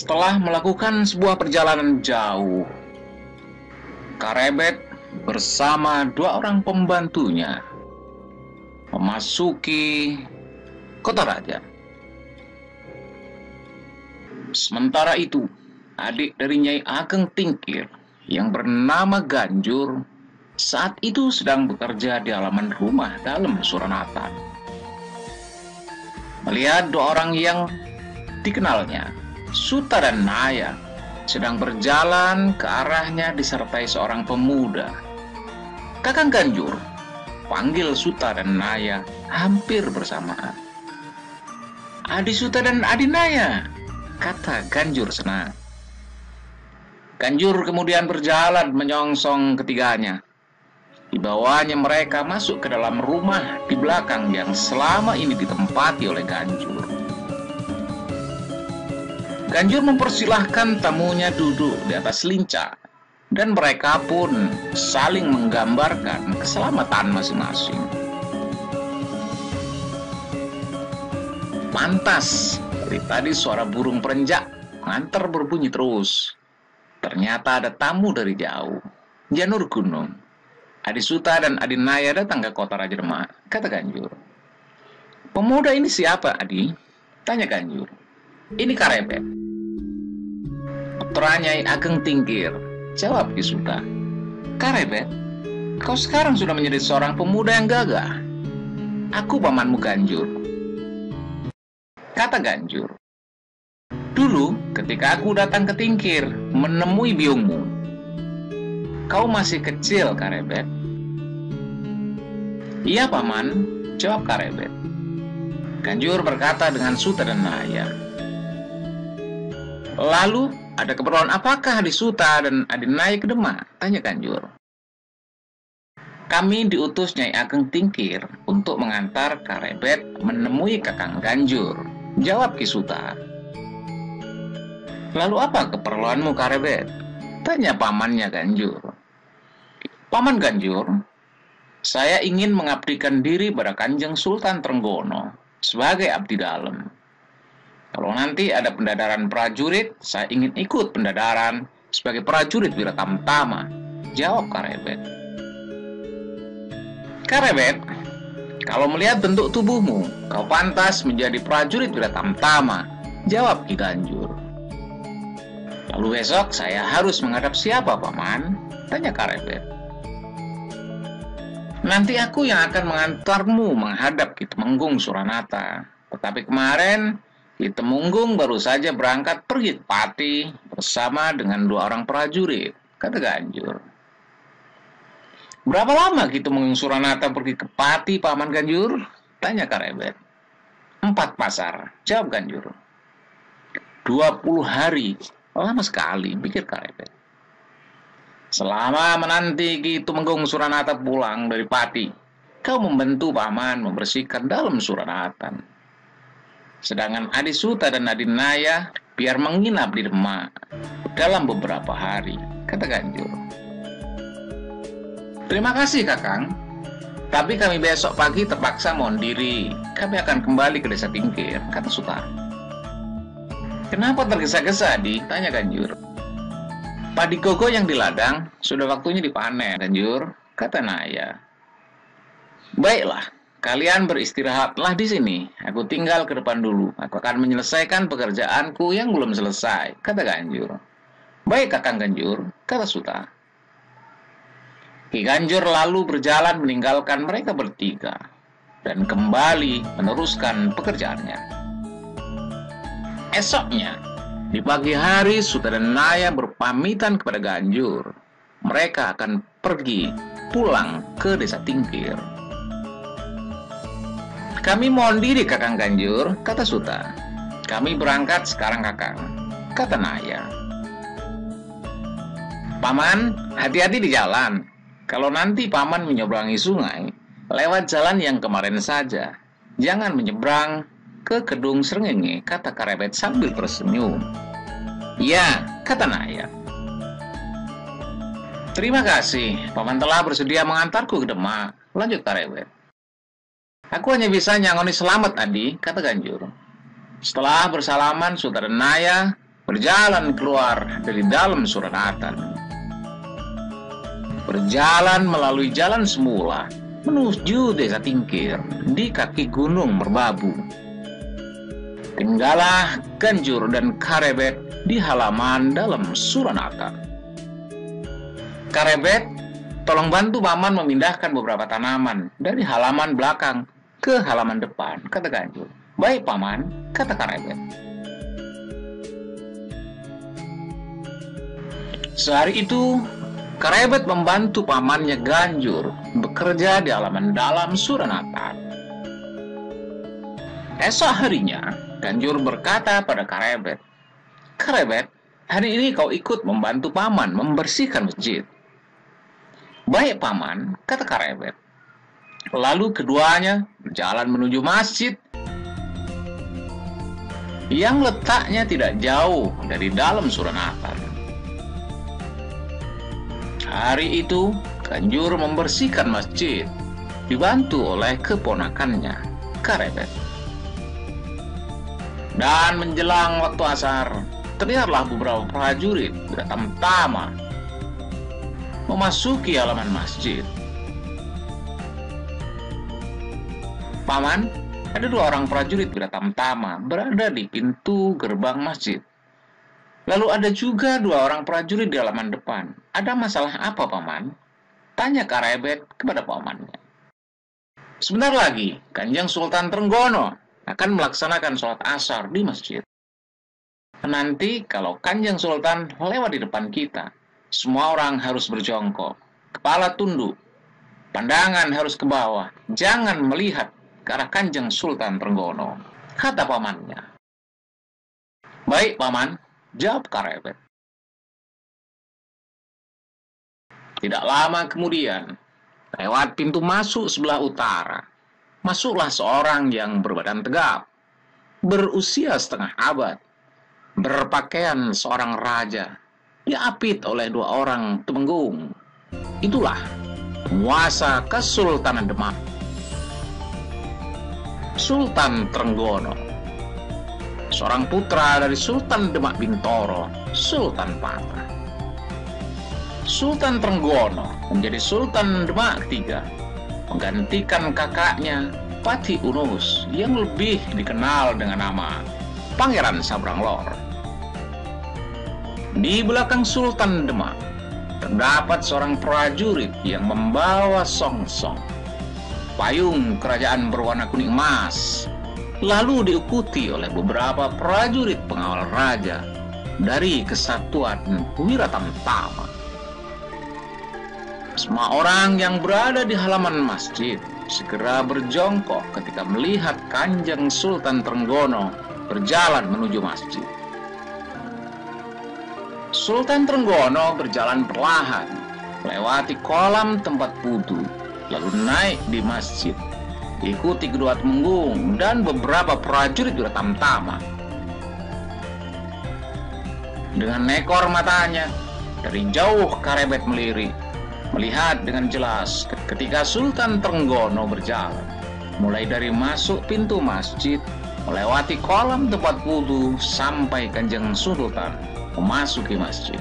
Setelah melakukan sebuah perjalanan jauh, Karebet bersama dua orang pembantunya memasuki kota raja. Sementara itu, adik dari Nyai Ageng Tingkir yang bernama Ganjur saat itu sedang bekerja di halaman rumah dalam Suranatan. Melihat dua orang yang dikenalnya, Suta dan Naya, sedang berjalan ke arahnya disertai seorang pemuda. Kakang Ganjur panggil Suta dan Naya hampir bersamaan. "Adi Suta dan Adi Naya," kata Ganjur senang. Ganjur kemudian berjalan menyongsong ketiganya. Dibawanya mereka masuk ke dalam rumah di belakang yang selama ini ditempati oleh Ganjur. Ganjur mempersilahkan tamunya duduk di atas lincah, dan mereka pun saling menggambarkan keselamatan masing-masing. Pantas, dari tadi suara burung perenjak mengantar berbunyi terus. Ternyata ada tamu dari jauh, Janur Gunung. Adi Suta dan Adi Naya datang ke kota Raja Demak, kata Ganjur. "Pemuda ini siapa, Adi?" tanya Ganjur. "Ini Karebet, putra Nyai Ageng Tingkir," jawab Ki Suta. "Karebet, kau sekarang sudah menjadi seorang pemuda yang gagah." "Aku pamanmu Ganjur," kata Ganjur. "Dulu ketika aku datang ke Tingkir menemui biungmu, kau masih kecil, Karebet." "Iya, paman," jawab Karebet. Ganjur berkata dengan Suta dan Naya. "Lalu ada keperluan apakah Adi Suta dan Adi Naya ke Demak?" tanya Ganjur. "Kami diutus Nyai Ageng Tingkir untuk mengantar Karebet menemui Kakang Ganjur," jawab Ki Suta. "Lalu apa keperluanmu, Karebet?" tanya pamannya Ganjur. "Paman Ganjur, saya ingin mengabdikan diri pada Kanjeng Sultan Trenggono sebagai abdi dalam. Kalau nanti ada pendadaran prajurit, saya ingin ikut pendadaran sebagai prajurit Wiratamtama," jawab Karebet. "Karebet, kalau melihat bentuk tubuhmu, kau pantas menjadi prajurit Wiratamtama," jawab Ki Ganjur. "Lalu besok saya harus menghadap siapa, paman?" tanya Karebet. "Nanti aku yang akan mengantarmu menghadap Ki Temenggung Suranata. Tetapi kemarin Ki Temenggung baru saja berangkat pergi ke Pati bersama dengan dua orang prajurit," kata Ganjur. "Berapa lama Ki Temenggung Suranata pergi ke Pati, paman Ganjur?" tanya Karebet. 4 pasar, jawab Ganjur. 20 hari, lama sekali, pikir Karebet. "Selama menanti Ki Temenggung Suranata pulang dari Pati, kau membantu paman membersihkan dalam Suranatan. Sedangkan Adi Suta dan Adi Naya biar menginap di Demak dalam beberapa hari," kata Ganjur. "Terima kasih, Kakang. Tapi kami besok pagi terpaksa mohon diri. Kami akan kembali ke desa Tingkir," kata Suta. "Kenapa tergesa-gesa, Adi?" tanya Ganjur. "Padi gogo yang di ladang sudah waktunya dipanen, Ganjur," kata Naya. "Baiklah, kalian beristirahatlah di sini. Aku tinggal ke depan dulu. Aku akan menyelesaikan pekerjaanku yang belum selesai," kata Ganjur. "Baik, Kakang Ganjur," kata Suta. Ki Ganjur lalu berjalan meninggalkan mereka bertiga dan kembali meneruskan pekerjaannya. Esoknya, di pagi hari, Suta dan Naya berpamitan kepada Ganjur. Mereka akan pergi pulang ke desa Tingkir. "Kami mohon diri, Kakang Ganjur," kata Suta. "Kami berangkat sekarang, Kakang," kata Naya. "Paman, hati-hati di jalan. Kalau nanti paman menyeberangi sungai, lewat jalan yang kemarin saja. Jangan menyeberang ke Kedung Srengenge," kata Karebet sambil tersenyum. "Ya," kata Naya. "Terima kasih, paman telah bersedia mengantarku ke Demak," lanjut Karebet. "Aku hanya bisa nyangoni selamat, Adi," kata Ganjur. Setelah bersalaman, Suta dan Naya berjalan keluar dari dalam Suranatan. Berjalan melalui jalan semula menuju desa Tingkir di kaki Gunung Merbabu. Tinggallah Ganjur dan Karebet di halaman dalam Suranatan. Karebet, tolong bantu Paman memindahkan beberapa tanaman dari halaman belakang ke halaman depan, kata Ganjur. Baik Paman, kata Karebet. Sehari itu, Karebet membantu pamannya Ganjur bekerja di halaman dalam Suranatan. Esok harinya, Ganjur berkata pada Karebet, "Karebet, hari ini kau ikut membantu paman membersihkan masjid." "Baik Paman," kata Karebet. Lalu keduanya berjalan menuju masjid yang letaknya tidak jauh dari dalam Suranatan. Hari itu, Ganjur membersihkan masjid, dibantu oleh keponakannya, Karebet. Dan menjelang waktu asar, terlihatlah beberapa prajurit bertamtama memasuki halaman masjid. "Paman, ada 2 orang prajurit bertamtama berada di pintu gerbang masjid. Lalu ada juga 2 orang prajurit di halaman depan. Ada masalah apa, Paman?" tanya Karebet kepada pamannya. "Sebentar lagi, Kanjeng Sultan Trenggono akan melaksanakan sholat asar di masjid. Nanti kalau Kanjeng Sultan lewat di depan kita, semua orang harus berjongkok, kepala tunduk, pandangan harus ke bawah, jangan melihat ke arah Kanjeng Sultan Trenggono," kata pamannya. "Baik, Paman," jawab Karebet. Tidak lama kemudian, lewat pintu masuk sebelah utara, masuklah seorang yang berbadan tegap, berusia setengah abad, berpakaian seorang raja, diapit oleh 2 orang temenggung. Itulah penguasa Kesultanan Demak, Sultan Trenggono, seorang putra dari Sultan Demak Bintoro, Sultan Patah. Sultan Trenggono menjadi Sultan Demak ketiga, menggantikan kakaknya Patih Unus yang lebih dikenal dengan nama Pangeran Sabranglor. Di belakang Sultan Demak terdapat seorang prajurit yang membawa songsong, payung kerajaan berwarna kuning emas, lalu diikuti oleh beberapa prajurit pengawal raja dari Kesatuan Wiratamtama. Semua orang yang berada di halaman masjid segera berjongkok ketika melihat Kanjeng Sultan Trenggono berjalan menuju masjid. Sultan Trenggono berjalan perlahan, melewati kolam tempat wudu, lalu naik di masjid, diikuti kedua temenggung dan beberapa prajurit Wiratamtama. Dengan ekor matanya, dari jauh Karebet melirik, melihat dengan jelas ketika Sultan Trenggono berjalan, mulai dari masuk pintu masjid, melewati kolam tempat wudu, sampai Kanjeng Sultan memasuki masjid.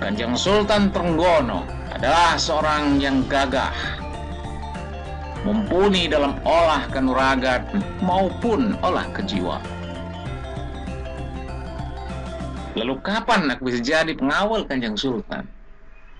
Kanjeng Sultan Trenggono adalah seorang yang gagah, mumpuni dalam olah kanuragan maupun olah kejiwaan. Lalu kapan aku bisa jadi pengawal Kanjeng Sultan?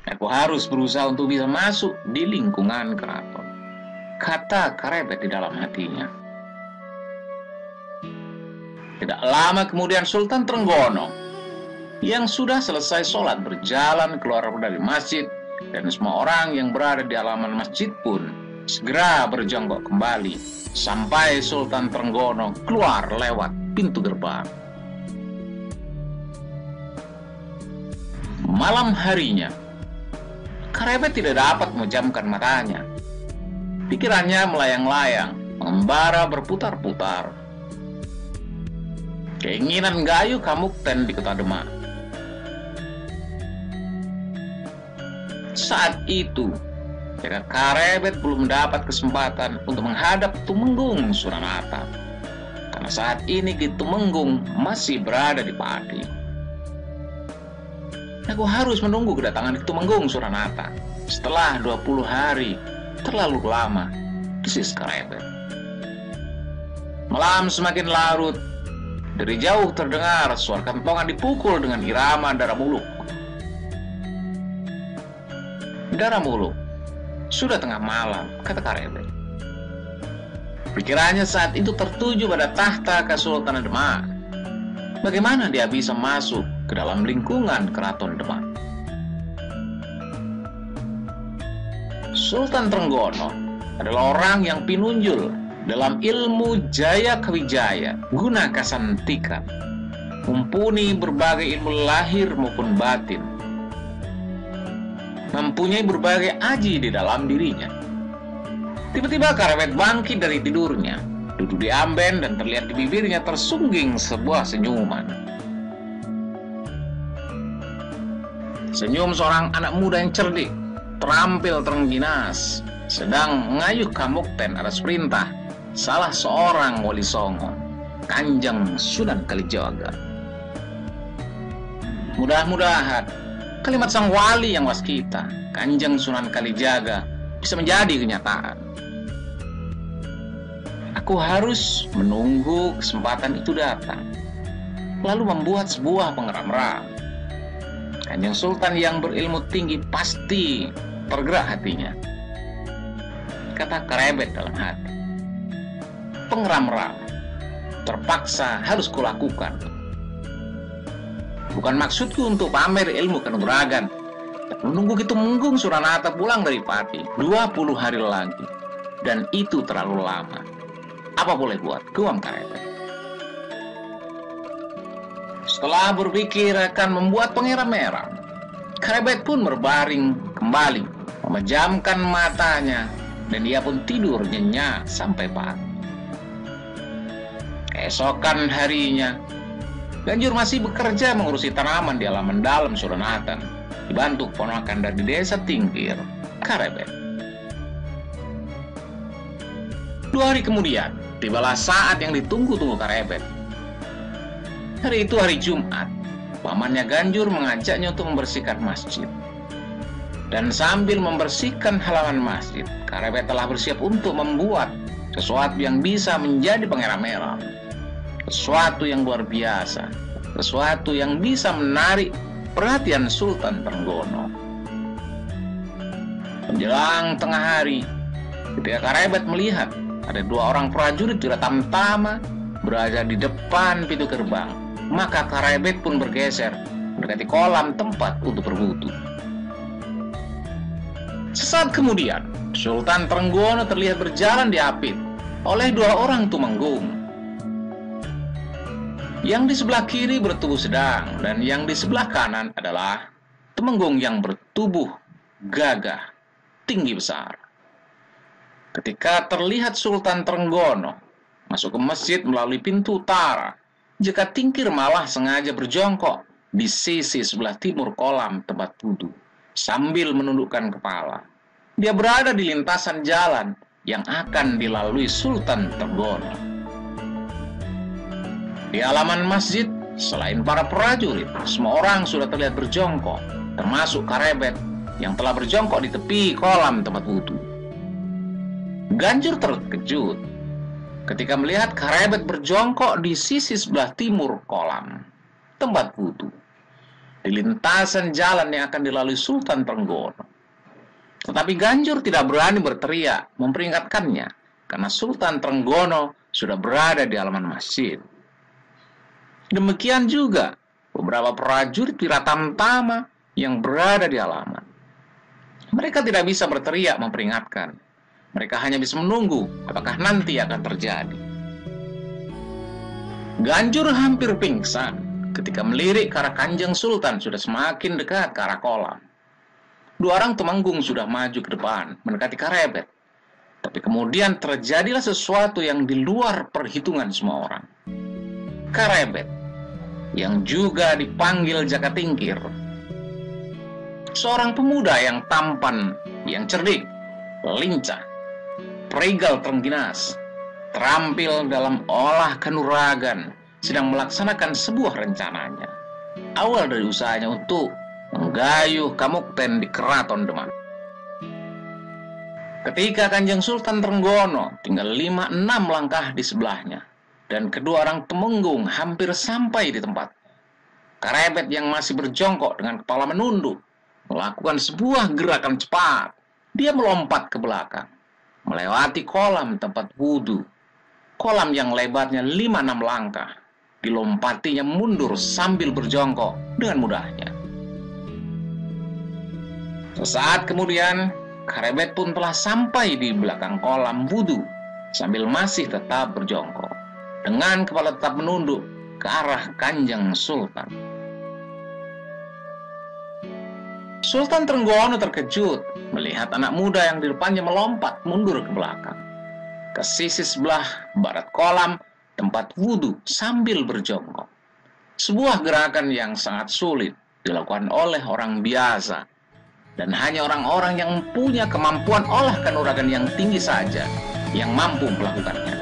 Aku harus berusaha untuk bisa masuk di lingkungan keraton, kata Karebet di dalam hatinya. Tidak lama kemudian Sultan Trenggono yang sudah selesai sholat berjalan keluar dari masjid, dan semua orang yang berada di halaman masjid pun segera berjongkok kembali sampai Sultan Trenggono keluar lewat pintu gerbang. Malam harinya, Karebet tidak dapat memejamkan matanya. Pikirannya melayang-layang, mengembara berputar-putar. Keinginan Gayo Kamukten di kota Demak. Saat itu, jika Karebet belum mendapat kesempatan untuk menghadap Tumenggung Suranata, karena saat ini Ki Tumenggung masih berada di Pati. Aku harus menunggu kedatangan Ki Tumenggung, Suranata. Setelah 20 hari, terlalu lama, desis Karebet. Malam semakin larut. Dari jauh terdengar suara kentongan dipukul dengan irama Dara Muluk. Dara Muluk, sudah tengah malam, kata Karebet. Pikirannya saat itu tertuju pada tahta Kesultanan Demak. Bagaimana dia bisa masuk ke dalam lingkungan keraton Demak? Sultan Trenggono adalah orang yang pinunjul dalam ilmu Jaya Kawijaya guna kasantikan, mumpuni berbagai ilmu lahir maupun batin, mempunyai berbagai aji di dalam dirinya. Tiba-tiba Karebet bangkit dari tidurnya, duduk di amben dan terlihat di bibirnya tersungging sebuah senyuman. Senyum seorang anak muda yang cerdik, terampil terengginas, sedang mengayuh kamukten atas perintah salah seorang wali songo, Kanjeng Sunan Kalijaga. Mudah-mudahan kalimat sang wali yang waskita, Kanjeng Sunan Kalijaga, bisa menjadi kenyataan. Aku harus menunggu kesempatan itu datang, lalu membuat sebuah pengeram-ram. Kanjeng Sultan yang berilmu tinggi pasti tergerak hatinya, kata Karebet dalam hati. Pengeram-ram terpaksa harus kulakukan. Bukan maksudku untuk pamer ilmu kanuragan, menunggu Ki Tumenggung Suranata pulang dari Pati 20 hari lagi, dan itu terlalu lama. Apa boleh buat, guam Karebet. Setelah berpikir akan membuat pengeram-eram, Karebet pun berbaring kembali, memejamkan matanya, dan dia pun tidur nyenyak sampai pagi. Keesokan harinya, Ganjur masih bekerja mengurusi tanaman di halaman dalam Suranatan, dibantu ponakan dari desa Tingkir, Karebet. 2 hari kemudian, tibalah saat yang ditunggu-tunggu Karebet. Hari itu hari Jumat, pamannya Ganjur mengajaknya untuk membersihkan masjid. Dan sambil membersihkan halaman masjid, Karebet telah bersiap untuk membuat sesuatu yang bisa menjadi pengeram-eram. Sesuatu yang luar biasa, sesuatu yang bisa menarik perhatian Sultan Trenggono. Menjelang tengah hari, ketika Karebet melihat ada 2 orang prajurit Wiratamtama berada di depan pintu gerbang, maka Karebet pun bergeser mendekati kolam tempat untuk berwudu. Sesaat kemudian, Sultan Trenggono terlihat berjalan diapit oleh 2 orang tumenggung. Yang di sebelah kiri bertubuh sedang, dan yang di sebelah kanan adalah tumenggung yang bertubuh gagah, tinggi besar. Ketika terlihat Sultan Trenggono masuk ke masjid melalui pintu utara, Jaka Tingkir malah sengaja berjongkok di sisi sebelah timur kolam tempat wudu, sambil menundukkan kepala. Dia berada di lintasan jalan yang akan dilalui Sultan Trenggono. Di halaman masjid, selain para prajurit, semua orang sudah terlihat berjongkok, termasuk Karebet yang telah berjongkok di tepi kolam tempat wudu. Ganjur terkejut ketika melihat Karebet berjongkok di sisi sebelah timur kolam tempat wudu, di lintasan jalan yang akan dilalui Sultan Trenggono. Tetapi Ganjur tidak berani berteriak memperingatkannya, karena Sultan Trenggono sudah berada di halaman masjid. Demikian juga beberapa prajurit Wiratamtama yang berada di halaman. Mereka tidak bisa berteriak memperingatkan. Mereka hanya bisa menunggu apakah nanti akan terjadi. Ganjur hampir pingsan ketika melirik ke arah Kanjeng Sultan sudah semakin dekat ke arah kolam. 2 orang tumenggung sudah maju ke depan mendekati Karebet. Tapi kemudian terjadilah sesuatu yang di luar perhitungan semua orang. Karebet, yang juga dipanggil Jaka Tingkir, seorang pemuda yang tampan, yang cerdik, lincah, perigal terengginas, terampil dalam olah kanuragan, sedang melaksanakan sebuah rencananya. Awal dari usahanya untuk menggayuh Kamukten di Keraton Demak. Ketika Kanjeng Sultan Trenggono tinggal 5-6 langkah di sebelahnya, dan kedua orang temenggung hampir sampai di tempat, Karebet yang masih berjongkok dengan kepala menunduk melakukan sebuah gerakan cepat. Dia melompat ke belakang, melewati kolam tempat wudhu. Kolam yang lebarnya 5-6 langkah, dilompatinya mundur sambil berjongkok dengan mudahnya. Sesaat kemudian, Karebet pun telah sampai di belakang kolam wudhu sambil masih tetap berjongkok, dengan kepala tetap menunduk ke arah Kanjeng Sultan. Sultan Trenggono terkejut melihat anak muda yang di depannya melompat mundur ke belakang, ke sisi sebelah barat kolam tempat wudhu sambil berjongkok. Sebuah gerakan yang sangat sulit dilakukan oleh orang biasa, dan hanya orang-orang yang punya kemampuan olah kanuragan yang tinggi saja yang mampu melakukannya.